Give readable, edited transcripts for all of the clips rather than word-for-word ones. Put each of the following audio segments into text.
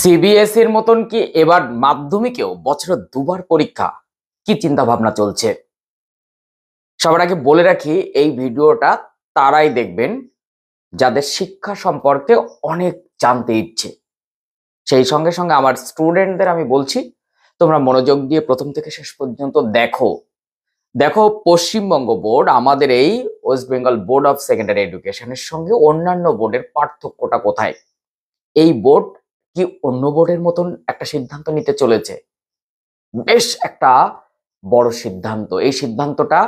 সিবিএসইর মতন কি এবার মাধ্যমিকেও বছরে দুবার পরীক্ষা? কি চিন্তা ভাবনা চলছে? সবার আগে বলে রাখি, এই ভিডিওটা তারাই দেখবেন যাদের শিক্ষা সম্পর্কে অনেক জানতে ইচ্ছে। সেই সঙ্গে সঙ্গে আমার স্টুডেন্টদের আমি বলছি, তোমরা মনোযোগ দিয়ে প্রথম থেকে শেষ পর্যন্ত দেখো। দেখো, পশ্চিমবঙ্গ বোর্ড, আমাদের এই West Bengal board of secondary এডুকেশনের সঙ্গে অন্যান্য বোর্ডের পার্থক্যটা কোথায়। এই বোর্ড কি অন্য বোর্ডের মতন একটা সিদ্ধান্ত নিতে চলেছে? বেশ একটা বড় সিদ্ধান্ত। এই সিদ্ধান্তটা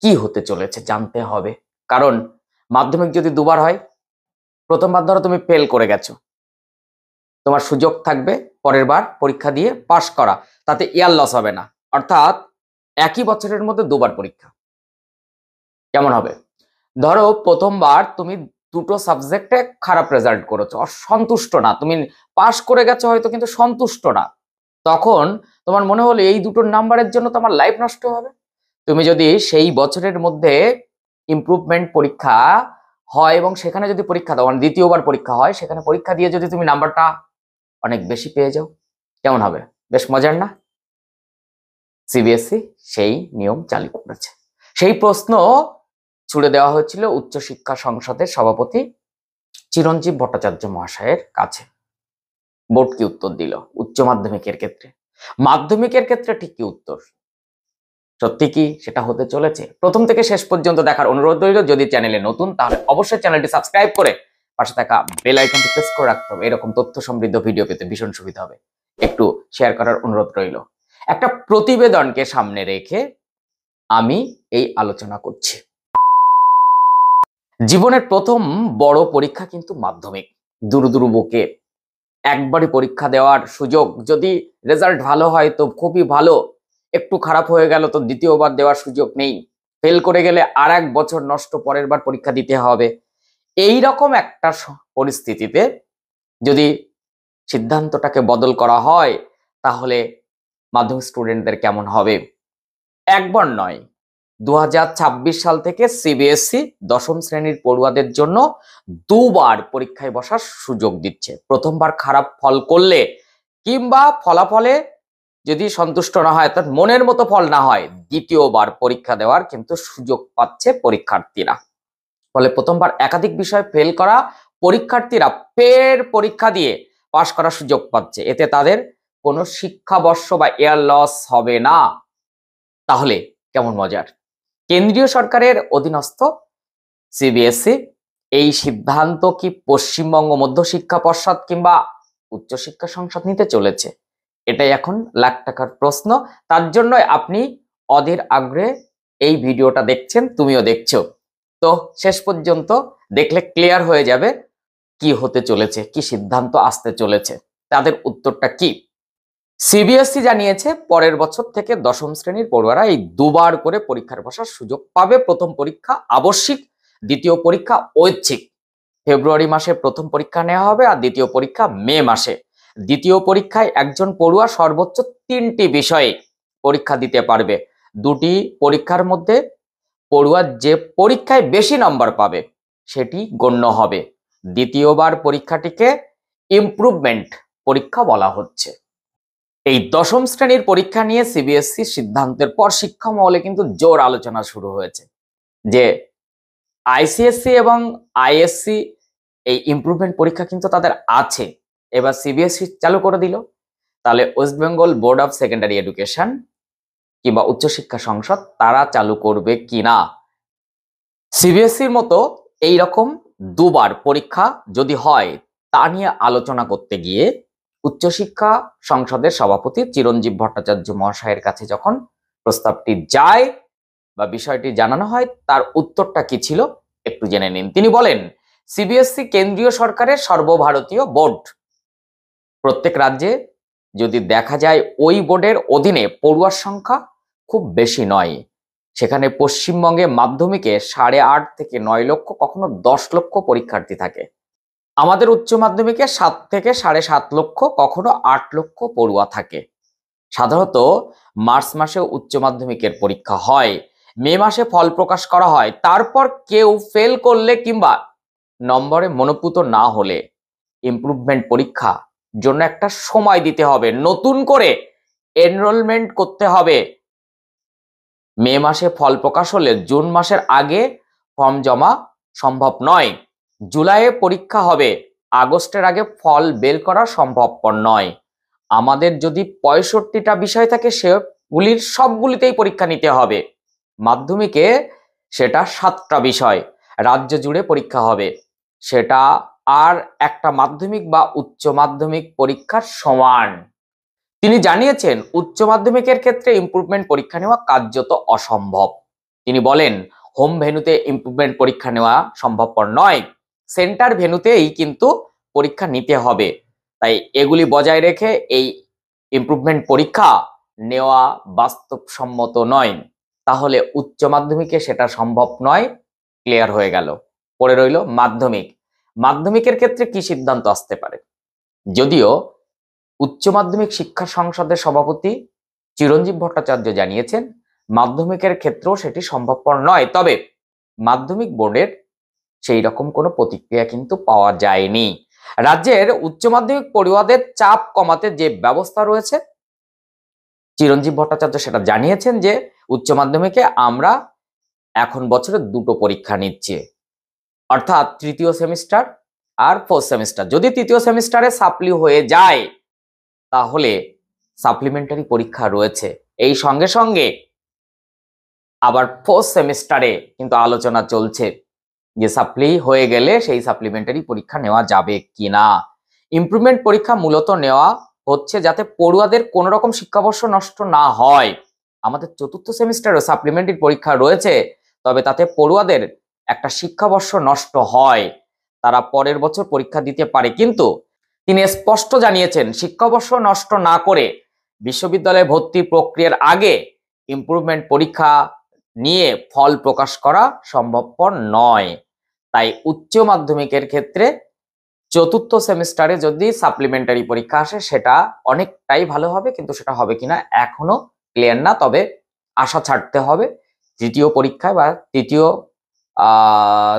কি হতে চলেছে জানতে হবে। কারণ মাধ্যমিক যদি দুবার হয়, প্রথমবার ধরো তুমি ফেল করে গেছো, তোমার সুযোগ থাকবে পরের বার পরীক্ষা দিয়ে পাশ করা, তাতে ইয়ার লস হবে না। অর্থাৎ একই বছরের মধ্যে দুবার পরীক্ষা। কেমন হবে? ধরো প্রথমবার তুমি দুটো সাবজেক্টে খারাপ রেজাল্ট করেছো, অসন্তুষ্ট না, তুমি পাশ করে গেছো হয়তো কিন্তু সন্তুষ্ট না। তখন তোমার মনে হলো এই দুটোর নাম্বারের জন্য তোমার লাইফ নষ্ট হবে। তুমি যদি সেই বছরের মধ্যে ইমপ্রুভমেন্ট পরীক্ষা হয় এবং সেখানে যদি পরীক্ষা দাও, মানে দ্বিতীয়বার পরীক্ষা হয়, সেখানে পরীক্ষা দিয়ে যদি তুমি নাম্বারটা অনেক বেশি পেয়ে যাও, কেমন হবে? বেশ মজার না? সিবিএসই সেই নিয়ম চালু করেছে। সেই প্রশ্ন ছুড়ে দেওয়া হয়েছিল উচ্চশিক্ষা সংসদের সভাপতি চিরঞ্জীব ভট্টাচার্য মহাশয়ের কাছে। বোর্ড কি উত্তর দিল উচ্চ মাধ্যমিকের ক্ষেত্রে? মাধ্যমিকের ক্ষেত্রে ঠিক কি উত্তর? সত্যি কি সেটা হতে চলেছে? প্রথম থেকে শেষ পর্যন্ত দেখার অনুরোধ রইল। যদি চ্যানেলে নতুন, তাহলে অবশ্যই চ্যানেলটি সাবস্ক্রাইব করে পাশে থাকা বেল আইকনটি প্রেস করে রাখতে হবে। এরকম তথ্য সমৃদ্ধ ভিডিও পেতে ভীষণ সুবিধা হবে। একটু শেয়ার করার অনুরোধ রইল। একটা প্রতিবেদনকে সামনে রেখে আমি এই আলোচনা করছি। জীবনের প্রথম বড় পরীক্ষা কিন্তু মাধ্যমিক। দুরু দুরু বুকে একবারই পরীক্ষা দেওয়ার সুযোগ। যদি রেজাল্ট ভালো হয় তো খুবই ভালো, একটু খারাপ হয়ে গেল তো দ্বিতীয়বার দেওয়ার সুযোগ নেই, ফেল করে গেলে আর এক বছর নষ্ট, পরের বার পরীক্ষা দিতে হবে। এই রকম একটা পরিস্থিতিতে যদি সিদ্ধান্তটাকে বদল করা হয়, তাহলে মাধ্যমিক স্টুডেন্টদের কেমন হবে? একবার নয়, 2026 সাল থেকে সিবিএসই দশম শ্রেণীর পড়ুয়াদের জন্য দুবার পরীক্ষায় বসার সুযোগ দিচ্ছে। প্রথমবার খারাপ ফল করলে কিংবা ফলাফলে যদি সন্তুষ্ট না হয়, অর্থাৎ মনের মতো ফল না হয়, দ্বিতীয়বার পরীক্ষা দেওয়ার কিন্তু সুযোগ পাচ্ছে পরীক্ষার্থীরা। ফলে প্রথমবার একাধিক বিষয় ফেল করা পরীক্ষার্থীরা ফের পরীক্ষা দিয়ে পাশ করার সুযোগ পাচ্ছে। এতে তাদের কোনো শিক্ষাবর্ষ বা ইয়ার লস হবে না। তাহলে কেমন মজার! কেন্দ্রীয় সরকারের অধীনস্থ সিবিএসই এই সিদ্ধান্ত কি পশ্চিমবঙ্গ মধ্যশিক্ষা পর্ষদ কিংবা উচ্চশিক্ষা সংসদ নিতে চলেছে? এটাই এখন লাখ টাকার প্রশ্ন। তার জন্যই আপনি অধীর আগ্রহে এই ভিডিওটা দেখছেন, তুমিও দেখছো। তো শেষ পর্যন্ত দেখলে ক্লিয়ার হয়ে যাবে কি হতে চলেছে, কি সিদ্ধান্ত আসতে চলেছে, তাদের উত্তরটা কি। সিবিএসই জানিয়েছে পরের বছর থেকে দশম শ্রেণীর পড়ুয়ারা এই দুবার করে পরীক্ষার বসার সুযোগ পাবে। প্রথম পরীক্ষা আবশ্যিক, দ্বিতীয় পরীক্ষা ঐচ্ছিক। ফেব্রুয়ারি মাসে প্রথম পরীক্ষা নেওয়া হবে আর দ্বিতীয় পরীক্ষা মে মাসে। দ্বিতীয় পরীক্ষায় একজন পড়ুয়া সর্বোচ্চ 3টি বিষয়ে পরীক্ষা দিতে পারবে। দুটি পরীক্ষার মধ্যে পড়ুয়া যে পরীক্ষায় বেশি নম্বর পাবে সেটি গণ্য হবে। দ্বিতীয়বার পরীক্ষাটিকে ইমপ্রুভমেন্ট পরীক্ষা বলা হচ্ছে। এই দশম শ্রেণীর পরীক্ষা নিয়ে সিবিএসই সিদ্ধান্তের পর শিক্ষা মহলে কিন্তু জোর আলোচনা শুরু হয়েছে যে আইসিএসসি এবং আইএসসি এই ইমপ্রুভমেন্ট পরীক্ষা কিন্তু তাদের আছে, এবার সিবিএসই চালু করে দিল। তাহলে West Bengal board of secondary education কিংবা উচ্চশিক্ষা সংসদ তারা চালু করবে কিনা? সিবিএসইর মতো এই রকম দুবার পরীক্ষা যদি হয়, তা নিয়ে আলোচনা করতে গিয়ে উচ্চশিক্ষা সংসদের সভাপতি চিরঞ্জীব ভট্টাচার্য মহাশয়ের কাছে যখন প্রস্তাবটি যায় বা বিষয়টি জানানো হয়, তার উত্তরটা কি ছিল একটু জেনে নিন। তিনি বলেন, সিবিএসই কেন্দ্রীয় সরকারের সর্বভারতীয় বোর্ড। প্রত্যেক রাজ্যে যদি দেখা যায় ওই বোর্ডের অধীনে পড়ুয়ার সংখ্যা খুব বেশি নয়। সেখানে পশ্চিমবঙ্গে মাধ্যমিকে 8.5 থেকে 9 লক্ষ, কখনো 10 লক্ষ পরীক্ষার্থী থাকে। আমাদের উচ্চ মাধ্যমিকে 7 থেকে 7.5 লক্ষ, কখনো 8 লক্ষ পড়ুয়া থাকে। সাধারণত মার্চ মাসে উচ্চ মাধ্যমিকের পরীক্ষা হয়, মে মাসে ফল প্রকাশ করা হয়। তারপর কেউ ফেল করলে কিংবা নম্বরে মনোপুত না হলে ইমপ্রুভমেন্ট পরীক্ষা জন্য একটা সময় দিতে হবে, নতুন করে এনরোলমেন্ট করতে হবে। মে মাসে ফল প্রকাশ হলে জুন মাসের আগে ফর্ম জমা সম্ভব নয়। জুলাইয়ে পরীক্ষা হবে, আগস্টের আগে ফল বের করা সম্ভবপর নয়। আমাদের যদি 65টা বিষয় থাকে সেগুলির সবগুলিতেই পরীক্ষা নিতে হবে। মাধ্যমিকে সেটা 7টা বিষয়, রাজ্য জুড়ে পরীক্ষা হবে, সেটা আর একটা মাধ্যমিক বা উচ্চ মাধ্যমিক পরীক্ষার সমান। তিনি জানিয়েছেন উচ্চ মাধ্যমিকের ক্ষেত্রে ইমপ্রুভমেন্ট পরীক্ষা নেওয়া কার্যত অসম্ভব। তিনি বলেন হোম ভেন্যুতে ইমপ্রুভমেন্ট পরীক্ষা নেওয়া সম্ভবপর নয়, সেন্টার ভেন্যুতেই কিন্তু পরীক্ষা নিতে হবে। তাই এগুলি বজায় রেখে এই ইমপ্রুভমেন্ট পরীক্ষা নেওয়া বাস্তবসম্মত নয়। তাহলে উচ্চ মাধ্যমিকে সেটা সম্ভব নয়, ক্লিয়ার হয়ে গেল। পড়ে রইল মাধ্যমিক। মাধ্যমিকের ক্ষেত্রে কি সিদ্ধান্ত আসতে পারে? যদিও উচ্চ মাধ্যমিক শিক্ষা সংসদের সভাপতি চিরঞ্জীব ভট্টাচার্য জানিয়েছেন মাধ্যমিকের ক্ষেত্রেও সেটি সম্ভবপর নয়, তবে মাধ্যমিক বোর্ডের সেই রকম কোনো প্রতিক্রিয়া কিন্তু পাওয়া যায়নি। রাজ্যের উচ্চ মাধ্যমিক পড়ুয়াদের চাপ কমাতে যে ব্যবস্থা রয়েছে, চিরঞ্জীব ভট্টাচার্য সেটা জানিয়েছেন যে উচ্চ মাধ্যমিকে আমরা এখন বছরে 2টো পরীক্ষা নিচ্ছি, অর্থাৎ তৃতীয় সেমিস্টার আর 4th সেমিস্টার। যদি তৃতীয় সেমিস্টারে সাপ্লি হয়ে যায় তাহলে সাপ্লিমেন্টারি পরীক্ষা রয়েছে। এই সঙ্গে সঙ্গে আবার 4th সেমিস্টারে কিন্তু আলোচনা চলছে যে সাপ্লি হয়ে গেলে সেই সাপ্লিমেন্টারি পরীক্ষা নেওয়া যাবে কিনা। ইমপ্রুভমেন্ট পরীক্ষা মূলত নেওয়া হচ্ছে যাতে পড়ুয়াদের কোনো রকম শিক্ষাবর্ষ নষ্ট না হয়। আমাদের 4th সেমিস্টারে সাপ্লিমেন্টারি পরীক্ষা রয়েছে, তবে তাতে পড়ুয়াদের একটা শিক্ষাবর্ষ নষ্ট হয়, তারা পরের বছর পরীক্ষা দিতে পারে। কিন্তু তিনি স্পষ্ট জানিয়েছেন শিক্ষাবর্ষ নষ্ট না করে বিশ্ববিদ্যালয়ে ভর্তি প্রক্রিয়ার আগে ইমপ্রুভমেন্ট পরীক্ষা নিয়ে ফল প্রকাশ করা সম্ভবপর নয়। তাই উচ্চ মাধ্যমিকের ক্ষেত্রে 4th সেমিস্টারে যদি সাপ্লিমেন্টারি পরীক্ষা আসে সেটা অনেকটাই ভালো হবে, কিন্তু সেটা হবে কিনা এখনো ক্লিয়ার না। তবে আশা ছাড়তে হবে, তৃতীয় পরীক্ষায় বা তৃতীয়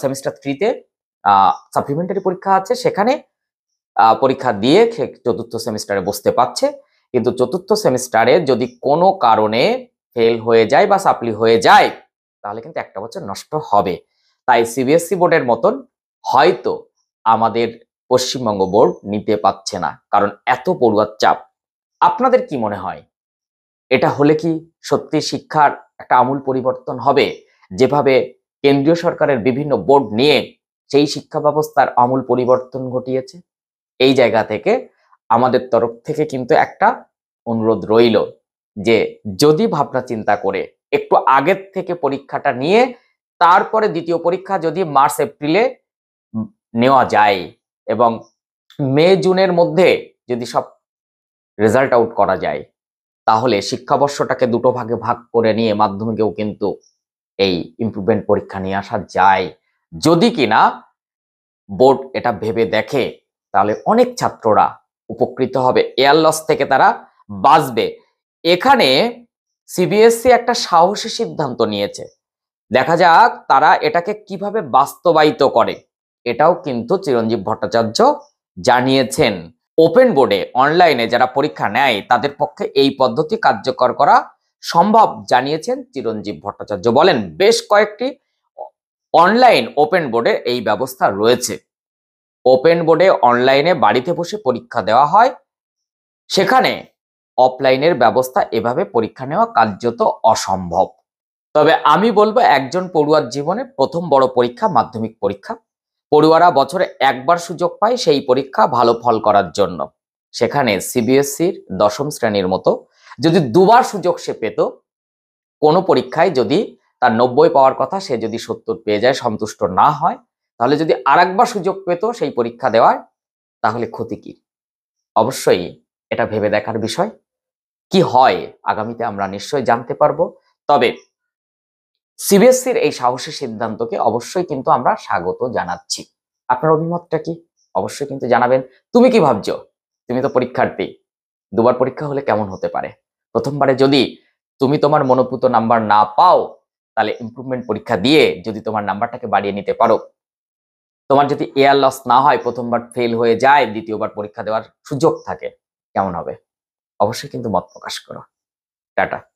সেমিস্টার 3তে সাপ্লিমেন্টারি পরীক্ষা আছে, সেখানে পরীক্ষা দিয়ে 4th সেমিস্টারে বসতে পারছে। কিন্তু 4th সেমিস্টারে যদি কোনো কারণে ফেল হয়ে যায় বা সাপ্লি হয়ে যায় তাহলে কিন্তু একটা বছর নষ্ট হবে। তাই সিবিএসসি বোর্ডের মতন হয়তো আমাদের পশ্চিমবঙ্গ বোর্ড নিতে পারছে না, কারণ এত পড়ুয়ার চাপ। আপনাদের কি মনে হয়, এটা হলে কি সত্যি শিক্ষার একটা আমূল পরিবর্তন হবে? যেভাবে কেন্দ্রীয় সরকারের বিভিন্ন বোর্ড নিয়ে সেই শিক্ষা ব্যবস্থার আমূল পরিবর্তন ঘটিয়েছে, এই জায়গা থেকে আমাদের তরফ থেকে কিন্তু একটা অনুরোধ রইল যে যদি ভাবনা চিন্তা করে একটু আগের থেকে পরীক্ষাটা নিয়ে তারপরে দ্বিতীয় পরীক্ষা যদি মার্চ এপ্রিলে নেওয়া যায় এবং মে জুনের মধ্যে যদি সব রেজাল্ট আউট করা যায়, তাহলে শিক্ষাবর্ষটাকে 2টো ভাগে ভাগ করে নিয়ে মাধ্যমিকেও কিন্তু এই ইমপ্রুভমেন্ট পরীক্ষা নিয়ে আসা যায়। যদি কিনা বোর্ড এটা ভেবে দেখে তাহলে অনেক ছাত্ররা উপকৃত হবে, এয়ার লস থেকে তারা বাঁচবে। এখানে সিবিএসসি একটা সাহসী সিদ্ধান্ত নিয়েছে, দেখা যাক তারা এটাকে কিভাবে বাস্তবায়িত করে। এটাও কিন্তু চিরঞ্জীব ভট্টাচার্য জানিয়েছেন। ওপেন বোর্ডে অনলাইনে যারা পরীক্ষা নেয় তাদের পক্ষে এই পদ্ধতি কার্যকর করা সম্ভব জানিয়েছেন চিরঞ্জীব ভট্টাচার্য। বলেন বেশ কয়েকটি অনলাইন ওপেন বোর্ডে এই ব্যবস্থা রয়েছে। ওপেন বোর্ডে অনলাইনে বাড়িতে বসে পরীক্ষা দেওয়া হয়, সেখানে অফলাইনের ব্যবস্থা এভাবে পরীক্ষা নেওয়া কার্যত অসম্ভব। তবে আমি বলবো একজন পড়ুয়ার জীবনে প্রথম বড় পরীক্ষা মাধ্যমিক পরীক্ষা। পড়ুয়ারা বছরে একবার সুযোগ পায় সেই পরীক্ষা ভালো ফল করার জন্য। সেখানে সিবিএসসির 10ম শ্রেণীর মতো যদি 2বার সুযোগ সে পেত, কোনো পরীক্ষায় যদি তার 90 পাওয়ার কথা সে যদি 70 পেয়ে যায়, সন্তুষ্ট না হয়, তাহলে যদি আরেকবার সুযোগ পেত সেই পরীক্ষা দেওয়ার, তাহলে ক্ষতি কি? অবশ্যই এটা ভেবে দেখার বিষয়। কি হয় আগামীতে আমরা নিশ্চয়ই জানতে পারবো। তবে সিবিএসসির এই সাহসী সিদ্ধান্তকে অবশ্যই কিন্তু আমরা স্বাগত জানাচ্ছি। আপনার অভিমতটা কি অবশ্যই কিন্তু জানাবেন। তুমি কি ভাবছো? তুমি তো পরীক্ষার্থী, 2বার পরীক্ষা হলে কেমন হতে পারে? প্রথমবারে যদি তুমি তোমার মনোপুত নাম্বার না পাও, তাহলে ইমপ্রুভমেন্ট পরীক্ষা দিয়ে যদি তোমার নাম্বারটাকে বাড়িয়ে নিতে পারো, তোমার যদি এয়ার লস না হয়, প্রথমবার ফেল হয়ে যায়, দ্বিতীয়বার পরীক্ষা দেওয়ার সুযোগ থাকে, কেমন হবে? অবশ্যই কিন্তু মত প্রকাশ করো। টাটা।